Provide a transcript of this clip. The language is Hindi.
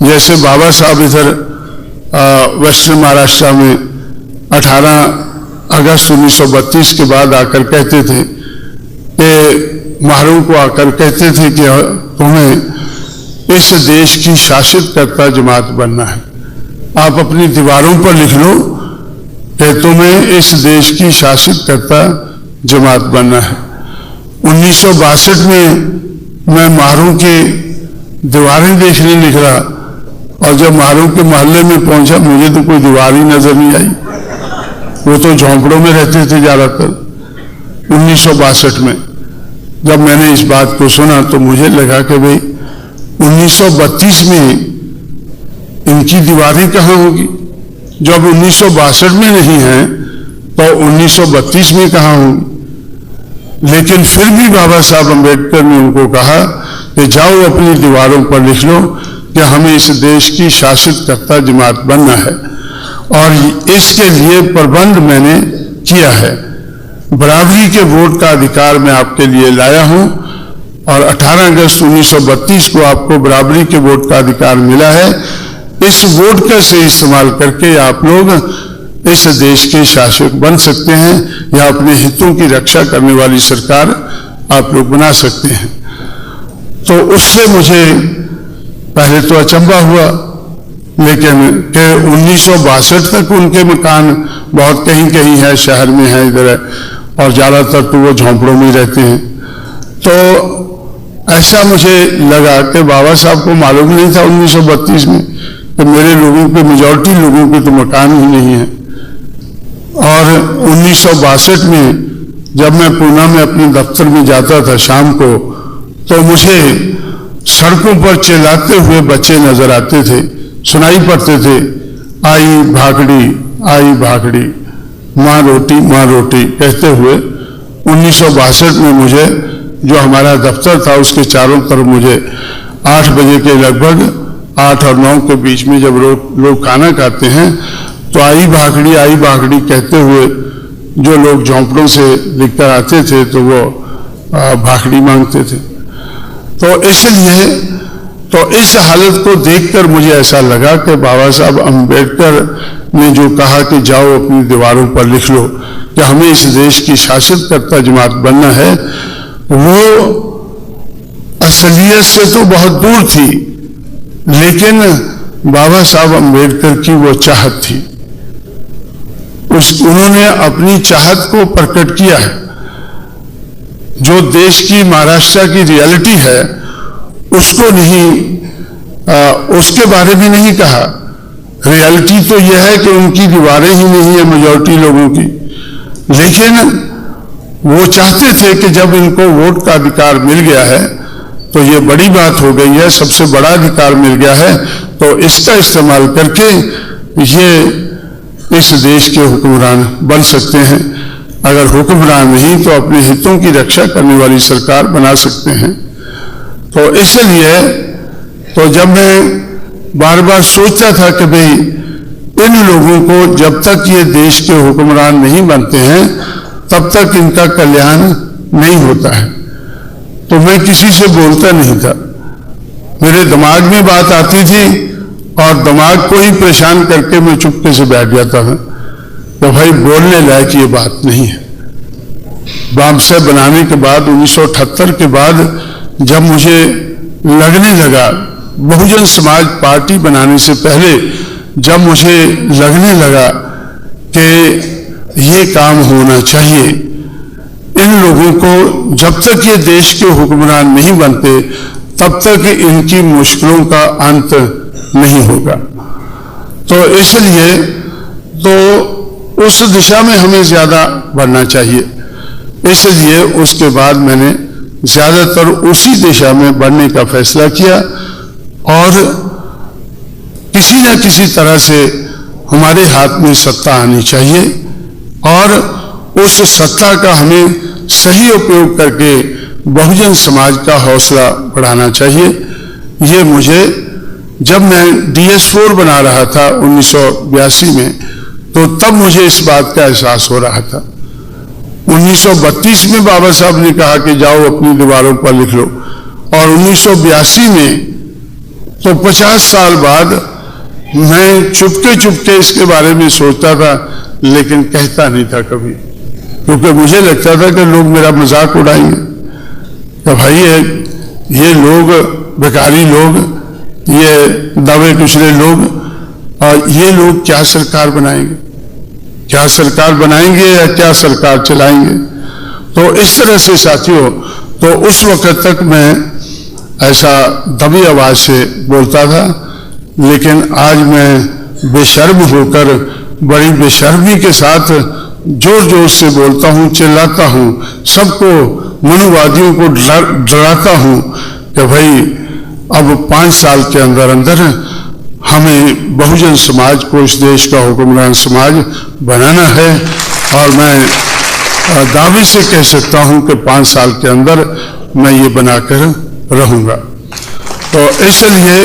जैसे बाबा साहब इधर वेस्टर्न महाराष्ट्र में 18 अगस्त 1932 के बाद आकर कहते थे कि महारू को आकर कहते थे कि तुम्हें इस देश की शासित करता जमात बनना है। आप अपनी दीवारों पर लिख लो कि तुम्हें इस देश की शासित करता जमात बनना है। 1962 में मैं महारू की दीवारें देखने निकला और जब महारू के मोहल्ले में पहुंचा मुझे तो कोई दीवार ही नजर नहीं आई। वो तो झोंपड़ों में रहते थे ज्यादातर। 1962 में जब मैंने इस बात को सुना तो मुझे लगा कि भाई 1932 में इनकी दीवारें कहाँ होगी? जब 1962 में नहीं है तो 1932 में कहाँ होगी? लेकिन फिर भी बाबा साहब अम्बेडकर ने उनको कहा कि जाओ अपनी दीवारों पर लिख लो कि हमें इस देश की शासित करता जमात बनना है और इसके लिए प्रबंध मैंने किया है। बराबरी के वोट का अधिकार मैं आपके लिए लाया हूं और 18 अगस्त 1932 को आपको बराबरी के वोट का अधिकार मिला है। इस वोट का सही इस्तेमाल करके आप लोग इस देश के शासक बन सकते हैं या अपने हितों की रक्षा करने वाली सरकार आप लोग बना सकते हैं। तो उससे मुझे पहले तो अचंभा हुआ, लेकिन कि 1962 तक उनके मकान बहुत कहीं कहीं है, शहर में है, इधर है, और ज्यादातर तो वो झोंपड़ों में रहते हैं। तो ऐसा मुझे लगा कि बाबा साहब को मालूम नहीं था 1932 में कि मेरे लोगों के मेजॉरिटी लोगों के तो मकान ही नहीं है। और 1962 में जब मैं पूना में अपने दफ्तर में जाता था शाम को, तो मुझे सड़कों पर चिल्लाते हुए बच्चे नजर आते थे, सुनाई पड़ते थे, आई भागड़ी, माँ रोटी कहते हुए। 1962 में मुझे जो हमारा दफ्तर था उसके चारों तरफ मुझे 8 बजे के लगभग 8 और 9 के बीच में जब लोग खाना खाते हैं तो आई भागड़ी कहते हुए जो लोग झोंपड़ों से दिखकर आते थे तो वो भागड़ी मांगते थे। तो इसलिए तो इस हालत को देखकर मुझे ऐसा लगा कि बाबा साहब अम्बेडकर ने जो कहा कि जाओ अपनी दीवारों पर लिख लो कि हमें इस देश की शासित करता जमात बनना है, वो असलियत से तो बहुत दूर थी, लेकिन बाबा साहब अम्बेडकर की वो चाहत थी। उन्होंने अपनी चाहत को प्रकट किया है। जो देश की महाराष्ट्र की रियलिटी है उसको नहीं, उसके बारे में नहीं कहा। रियलिटी तो यह है कि उनकी दीवारें ही नहीं है मेजॉरिटी लोगों की, लेकिन वो चाहते थे कि जब इनको वोट का अधिकार मिल गया है तो ये बड़ी बात हो गई है, सबसे बड़ा अधिकार मिल गया है, तो इसका इस्तेमाल करके ये इस देश के हुक्मरान बन सकते हैं। अगर हुक्मरान नहीं तो अपने हितों की रक्षा करने वाली सरकार बना सकते हैं। तो इसलिए तो जब मैं बार बार सोचता था कि भाई इन लोगों को जब तक ये देश के हुक्मरान नहीं बनते हैं तब तक इनका कल्याण नहीं होता है, तो मैं किसी से बोलता नहीं था। मेरे दिमाग में बात आती थी और दिमाग को ही परेशान करके मैं चुपके से बैठ जाता था। तो भाई बोलने लायक ये बात नहीं है। बामसा बनाने के बाद 1978 के बाद जब मुझे लगने लगा, बहुजन समाज पार्टी बनाने से पहले जब मुझे लगने लगा कि ये काम होना चाहिए, इन लोगों को जब तक ये देश के हुक्मरान नहीं बनते तब तक इनकी मुश्किलों का अंत नहीं होगा। तो इसलिए तो उस दिशा में हमें ज्यादा बढ़ना चाहिए। इसलिए उसके बाद मैंने ज्यादातर उसी दिशा में बढ़ने का फैसला किया और किसी न किसी तरह से हमारे हाथ में सत्ता आनी चाहिए और उस सत्ता का हमें सही उपयोग करके बहुजन समाज का हौसला बढ़ाना चाहिए। ये मुझे जब मैं DS4 बना रहा था 1982 में, तो तब मुझे इस बात का एहसास हो रहा था। 1932 में बाबा साहब ने कहा कि जाओ अपनी दीवारों पर लिख लो, और 1982 में तो 50 साल बाद मैं चुपके चुपके इसके बारे में सोचता था, लेकिन कहता नहीं था कभी, क्योंकि मुझे लगता था कि लोग मेरा मजाक उड़ाएंगे कि भाई ये लोग बेकारी लोग, ये दबे कुचले लोग, और ये लोग क्या सरकार बनाएंगे, क्या सरकार बनाएंगे या क्या सरकार चलाएंगे। तो इस तरह से साथियों, तो उस वक्त तक मैं ऐसा दबी आवाज से बोलता था, लेकिन आज मैं बेशर्म होकर बड़ी बेशर्मी के साथ जोर जोर से बोलता हूँ, चिल्लाता हूँ, सबको मनुवादियों को डराता हूँ कि भाई अब 5 साल के अंदर अंदर हमें बहुजन समाज को इस देश का हुक्मरान समाज बनाना है, और मैं दावे से कह सकता हूं कि 5 साल के अंदर मैं ये बनाकर रहूंगा। तो इसलिए